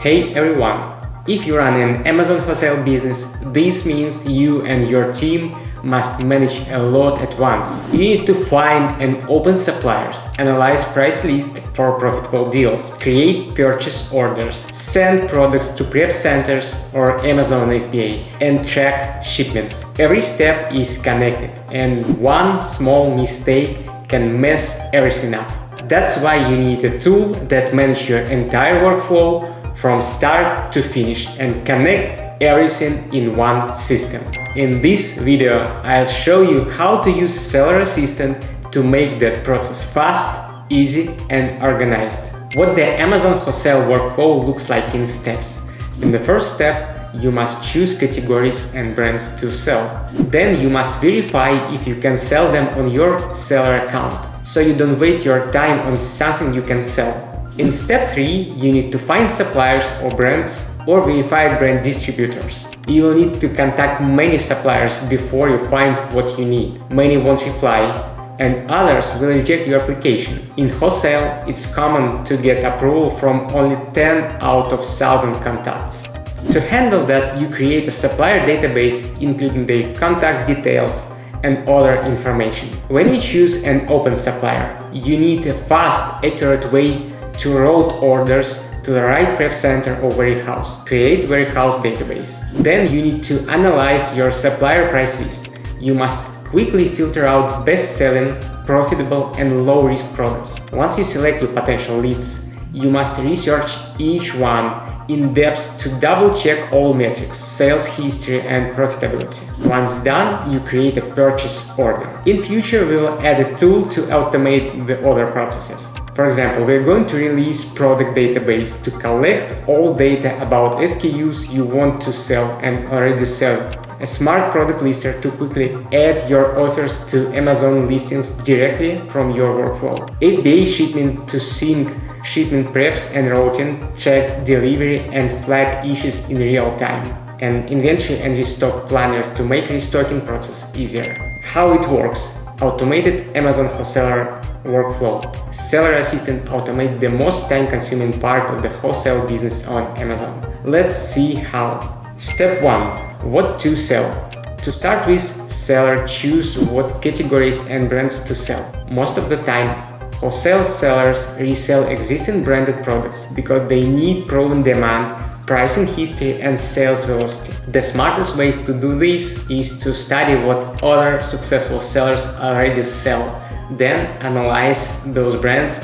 Hey everyone! If you run an Amazon wholesale business, this means you and your team must manage a lot at once. You need to find and open suppliers, analyze price lists for profitable deals, create purchase orders, send products to prep centers or Amazon FBA, and track shipments. Every step is connected, and one small mistake can mess everything up. That's why you need a tool that manages your entire workflow from start to finish and connect everything in one system. In this video, I'll show you how to use Seller Assistant to make that process fast, easy, and organized. What the Amazon wholesale workflow looks like in steps. In the first step, you must choose categories and brands to sell. Then you must verify if you can sell them on your seller account, so you don't waste your time on something you can sell. In step 3, you need to find suppliers or brands or verified brand distributors. You will need to contact many suppliers before you find what you need. Many won't reply, and others will reject your application. In wholesale, it's common to get approval from only 10 out of 1,000 contacts. To handle that, you create a supplier database including their contacts details and other information. When you choose an open supplier, you need a fast, accurate way to route orders to the right prep center or warehouse. Create warehouse database. Then you need to analyze your supplier price list. You must quickly filter out best-selling, profitable, and low-risk products. Once you select your potential leads, you must research each one in depth to double-check all metrics, sales history, and profitability. Once done, you create a purchase order. In future, we will add a tool to automate the order processes. For example, we're going to release product database to collect all data about SKUs you want to sell and already sell. A smart product lister to quickly add your offers to Amazon listings directly from your workflow. FBA shipment to sync shipment preps and routing, track delivery, and flag issues in real time. And inventory and restock planner to make restocking process easier. How it works? Automated Amazon wholesaler workflow. Seller Assistant automates the most time-consuming part of the wholesale business on Amazon. Let's see how. Step 1. What to sell. To start with, seller choose what categories and brands to sell. Most of the time, wholesale sellers resell existing branded products because they need proven demand, pricing history, and sales velocity. The smartest way to do this is to study what other successful sellers already sell, then analyze those brands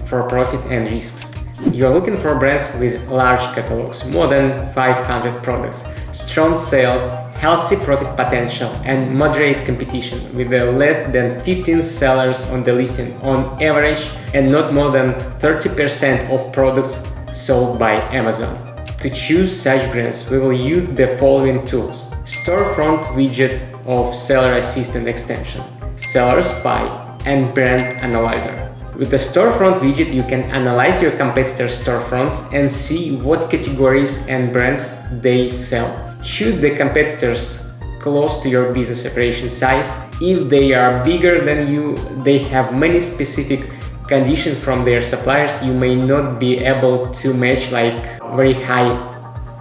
for profit and risks. You're looking for brands with large catalogs, more than 500 products, strong sales, healthy profit potential, and moderate competition with less than 15 sellers on the listing on average and not more than 30% of products sold by Amazon. To choose such brands, we will use the following tools: Storefront Widget of Seller Assistant extension, Seller Spy, and Brand Analyzer. With the Storefront widget, you can analyze your competitors' storefronts and see what categories and brands they sell. Should the competitors close to your business operation size? If they are bigger than you, they have many specific conditions from their suppliers you may not be able to match, like very high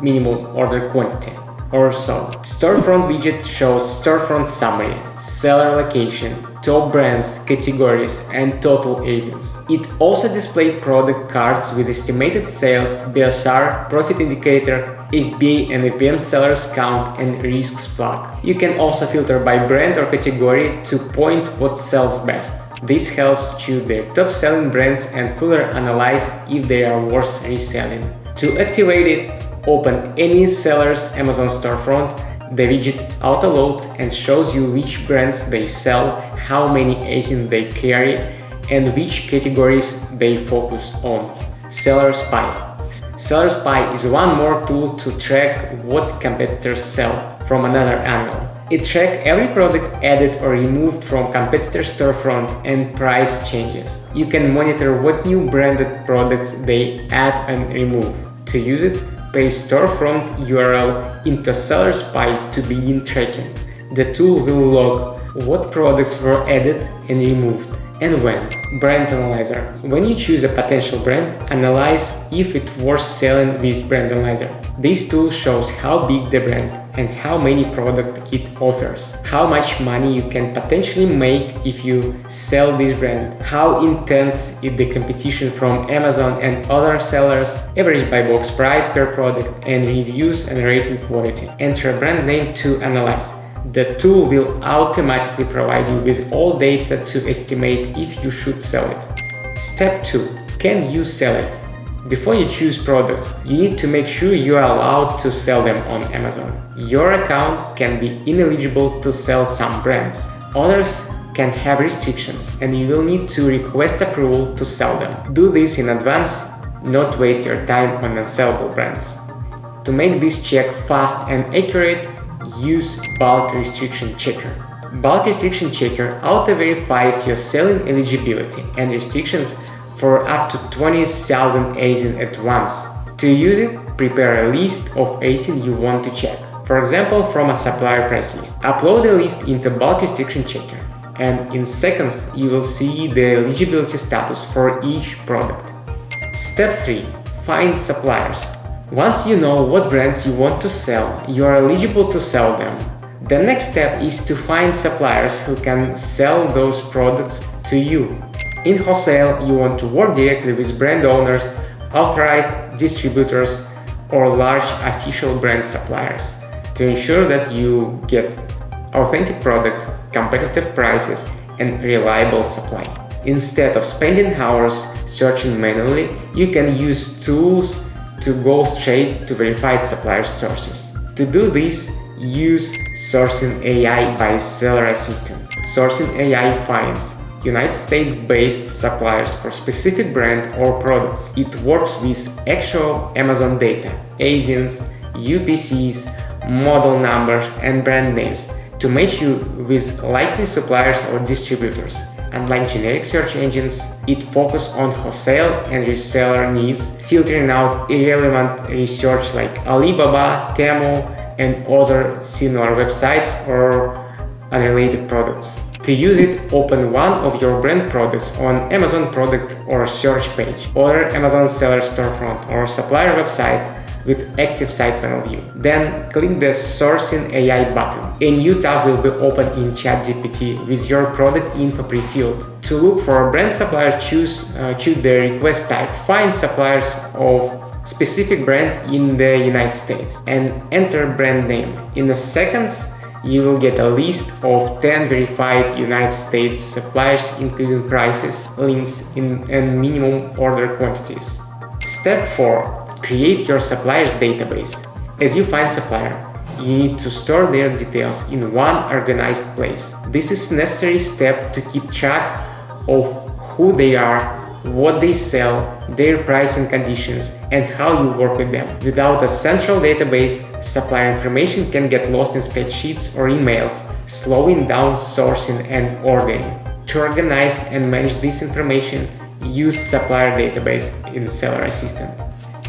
minimum order quantity or so. Storefront widget shows storefront summary, seller location, top brands, categories, and total agents. It also displays product cards with estimated sales, BSR, profit indicator, FBA and FBM sellers count, and risks flag. You can also filter by brand or category to point what sells best. This helps choose their top-selling brands and further analyze if they are worth reselling. To activate it, open any seller's Amazon storefront. The widget auto-loads and shows you which brands they sell, how many agents they carry, and which categories they focus on. Seller Spy. Seller Spy is one more tool to track what competitors sell from another angle. It tracks every product added or removed from competitor storefront and price changes. You can monitor what new branded products they add and remove. To use it, paste storefront URL into Seller Spy to begin tracking. The tool will log what products were added and removed, And when? Brand Analyzer. When you choose a potential brand, analyze if it's worth selling with Brand Analyzer. This tool shows how big the brand and how many products it offers, how much money you can potentially make if you sell this brand, how intense is the competition from Amazon and other sellers, average buy box price per product, and reviews and rating quality. Enter a brand name to analyze. The tool will automatically provide you with all data to estimate if you should sell it. Step 2. Can you sell it? Before you choose products, you need to make sure you are allowed to sell them on Amazon. Your account can be ineligible to sell some brands. Others can have restrictions, and you will need to request approval to sell them. Do this in advance, not waste your time on unsellable brands. To make this check fast and accurate, use Bulk Restriction Checker. Bulk Restriction Checker auto-verifies your selling eligibility and restrictions for up to 20,000 ASIN at once. To use it, prepare a list of ASIN you want to check. For example, from a supplier price list. Upload the list into Bulk Restriction Checker, and in seconds you will see the eligibility status for each product. Step 3. Find suppliers. Once you know what brands you want to sell, you are eligible to sell them. The next step is to find suppliers who can sell those products to you. In wholesale, you want to work directly with brand owners, authorized distributors, or large official brand suppliers to ensure that you get authentic products, competitive prices, and reliable supply. Instead of spending hours searching manually, you can use tools to go straight to verified supplier sources. To do this, use Sourcing AI by Seller Assistant. Sourcing AI finds United States-based suppliers for specific brand or products. It works with actual Amazon data, ASINs, UPCs, model numbers, and brand names to match you with likely suppliers or distributors. Unlike generic search engines, it focuses on wholesale and reseller needs, filtering out irrelevant research like Alibaba, Temu, and other similar websites or unrelated products. To use it, open one of your brand products on Amazon product or search page, or Amazon seller storefront or supplier website with active site panel view. Then click the Sourcing AI button. A new tab will be opened in ChatGPT with your product info pre-filled. To look for a brand supplier, choose the request type. Find suppliers of specific brand in the United States and enter brand name. In seconds, you will get a list of 10 verified United States suppliers, including prices, links, and minimum order quantities. Step 4. Create your suppliers database. As you find supplier, you need to store their details in one organized place. This is a necessary step to keep track of who they are, what they sell, their price and conditions, and how you work with them. Without a central database, supplier information can get lost in spreadsheets or emails, slowing down sourcing and ordering. To organize and manage this information, use Supplier Database in Seller Assistant.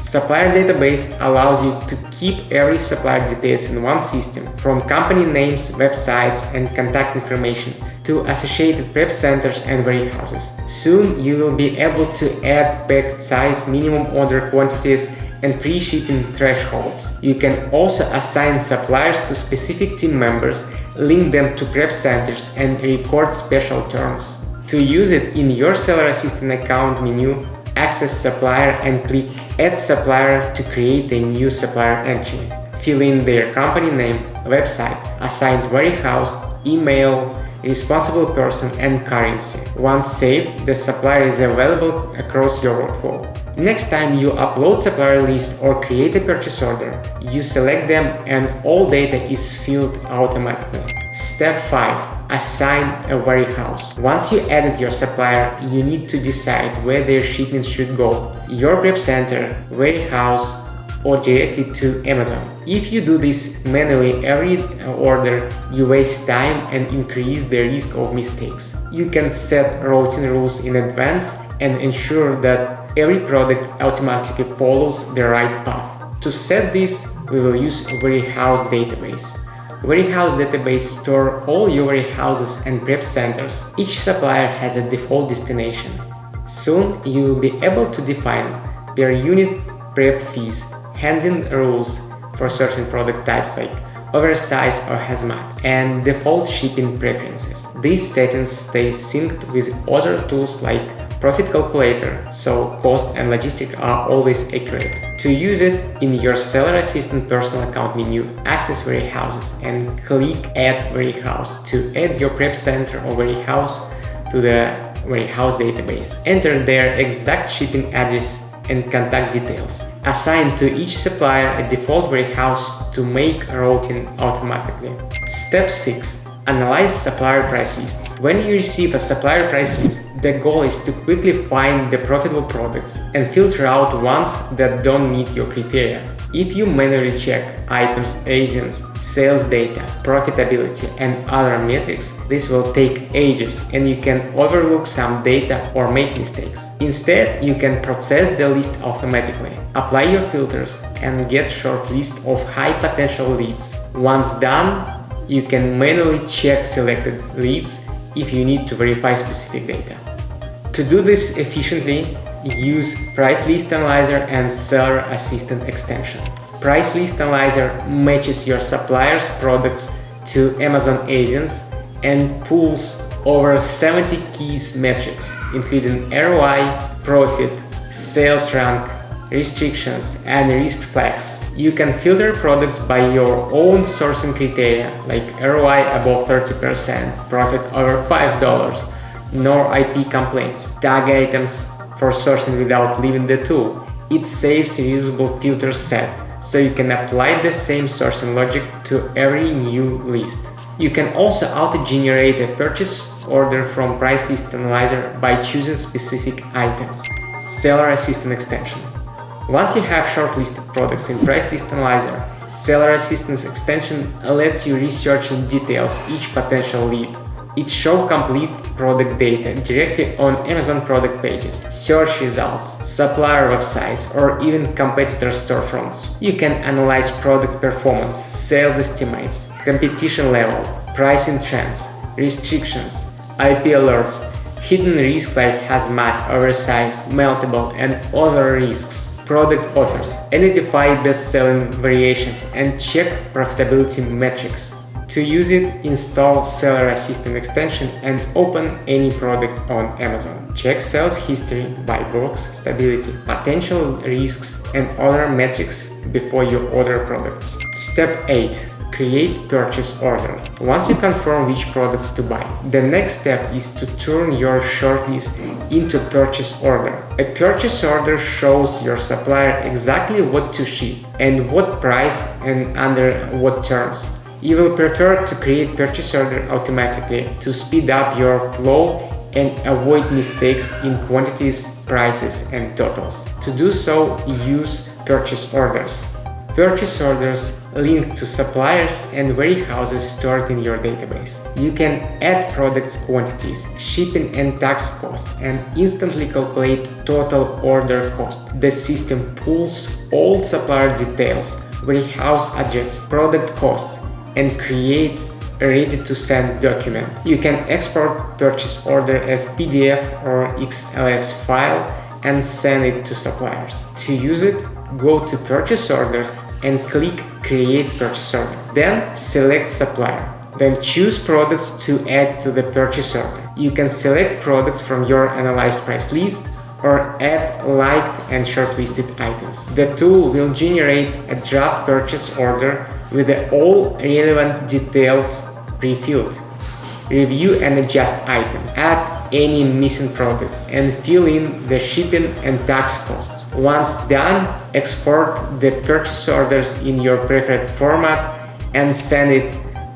Supplier Database allows you to keep every supplier details in one system, from company names, websites, and contact information to associated prep centers and warehouses. Soon you will be able to add packed size, minimum order quantities, and free shipping thresholds. You can also assign suppliers to specific team members, link them to prep centers, and record special terms. To use it, in your Seller Assistant account menu, access Supplier and click Add Supplier to create a new supplier entry. Fill in their company name, website, assigned warehouse, email, responsible person, and currency. Once saved, the supplier is available across your workflow. Next time you upload supplier list or create a purchase order, you select them and all data is filled automatically. Step 5. Assign a warehouse. Once you added your supplier, you need to decide where their shipments should go, your prep center, warehouse, or directly to Amazon. If you do this manually every order, you waste time and increase the risk of mistakes. You can set routing rules in advance and ensure that every product automatically follows the right path. To set this, we will use a warehouse database. Warehouse database store all your warehouses and prep centers. Each supplier has a default destination. Soon you will be able to define per unit prep fees, handling rules for certain product types like oversize or hazmat, and default shipping preferences. These settings stay synced with other tools like Profit Calculator, so cost and logistics are always accurate. To use it, in your Seller Assistant personal account menu, access warehouses and click Add Warehouse to add your prep center or warehouse to the warehouse database. Enter their exact shipping address and contact details. Assign to each supplier a default warehouse to make routing automatically. Step 6. Analyze supplier price lists. When you receive a supplier price list, the goal is to quickly find the profitable products and filter out ones that don't meet your criteria. If you manually check items, agents, sales data, profitability, and other metrics, this will take ages and you can overlook some data or make mistakes. Instead, you can process the list automatically, apply your filters, and get a short list of high potential leads. Once done, you can manually check selected leads if you need to verify specific data. To do this efficiently, use Price List Analyzer and Seller Assistant extension. Price List Analyzer matches your supplier's products to Amazon agents and pulls over 70 key metrics, including ROI, profit, sales rank, restrictions, and risk flags. You can filter products by your own sourcing criteria like ROI above 30%, profit over $5, no IP complaints, tag items for sourcing without leaving the tool. It saves reusable filter set, so you can apply the same sourcing logic to every new list. You can also auto-generate a purchase order from Price List Analyzer by choosing specific items. Seller Assistant extension. Once you have shortlisted products in Price List Analyzer, Seller Assistant extension lets you research in details each potential lead. It shows complete product data directly on Amazon product pages, search results, supplier websites, or even competitor storefronts. You can analyze product performance, sales estimates, competition level, pricing trends, restrictions, IP alerts, hidden risks like hazmat, oversize, meltable, and other risks. Product offers, identify best-selling variations, and check profitability metrics. To use it, install Seller Assistant extension and open any product on Amazon. Check sales history, buy box, stability, potential risks, and other metrics before you order products. Step 8. Create purchase order. Once you confirm which products to buy, the next step is to turn your shortlist into purchase order. A purchase order shows your supplier exactly what to ship and what price and under what terms. You will prefer to create purchase order automatically to speed up your flow and avoid mistakes in quantities, prices, and totals. To do so, use purchase orders. Purchase orders link to suppliers and warehouses stored in your database. You can add products quantities, shipping and tax costs, and instantly calculate total order cost. The system pulls all supplier details, warehouse address, product costs, and creates a ready-to-send document. You can export purchase order as PDF or XLS file and send it to suppliers. To use it, go to Purchase Orders and click Create Purchase Order. Then select Supplier. Then choose products to add to the purchase order. You can select products from your analyzed price list or add liked and shortlisted items. The tool will generate a draft purchase order with all relevant details pre-filled. Review and adjust items, add any missing products, and fill in the shipping and tax costs. Once done, export the purchase orders in your preferred format and send it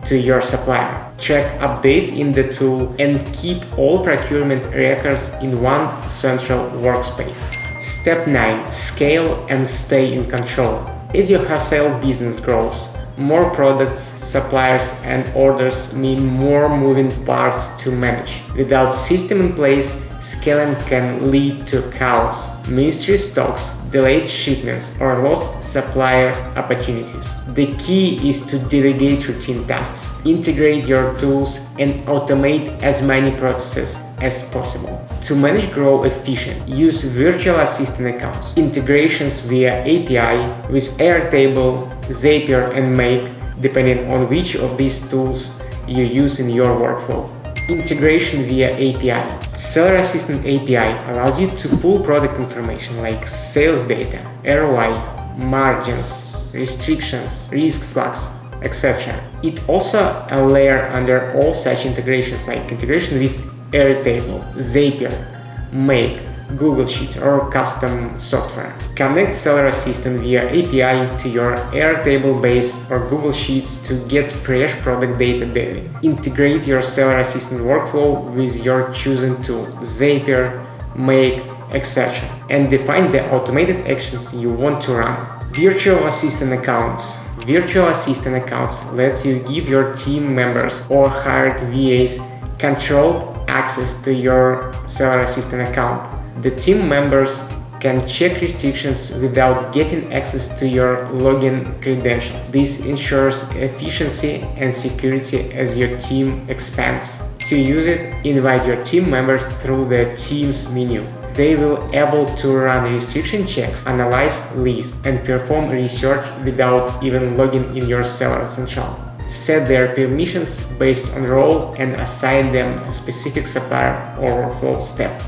to your supplier. Track updates in the tool and keep all procurement records in one central workspace. Step 9. Scale and stay in control. As your wholesale business grows, more products, suppliers, and orders mean more moving parts to manage. Without system in place, Scaling can lead to chaos, mystery stocks, delayed shipments, or lost supplier opportunities. The key is to delegate routine tasks, integrate your tools, and automate as many processes as possible. To manage growth efficiently, use virtual assistant accounts, integrations via API with Airtable, Zapier, and Make, depending on which of these tools you use in your workflow. Integration via API. Seller Assistant API allows you to pull product information like sales data, ROI, margins, restrictions, risk flags, etc. It also a layer under all such integrations like integration with Airtable, Zapier, Make, Google Sheets, or custom software. Connect Seller Assistant via API to your Airtable base or Google Sheets to get fresh product data daily. Integrate your Seller Assistant workflow with your chosen tool, Zapier, Make, etc. and define the automated actions you want to run. Virtual Assistant accounts. Virtual Assistant accounts lets you give your team members or hired VAs controlled access to your Seller Assistant account. The team members can check restrictions without getting access to your login credentials. This ensures efficiency and security as your team expands. To use it, invite your team members through the Teams menu. They will be able to run restriction checks, analyze lists, and perform research without even logging in your Seller Central. Set their permissions based on role and assign them a specific supplier or workflow step.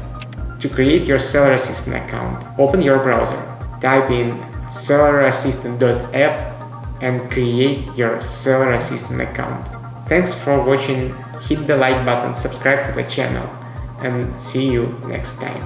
To create your Seller Assistant account, open your browser, type in sellerassistant.app and create your Seller Assistant account. Thanks for watching, hit the like button, subscribe to the channel, and see you next time.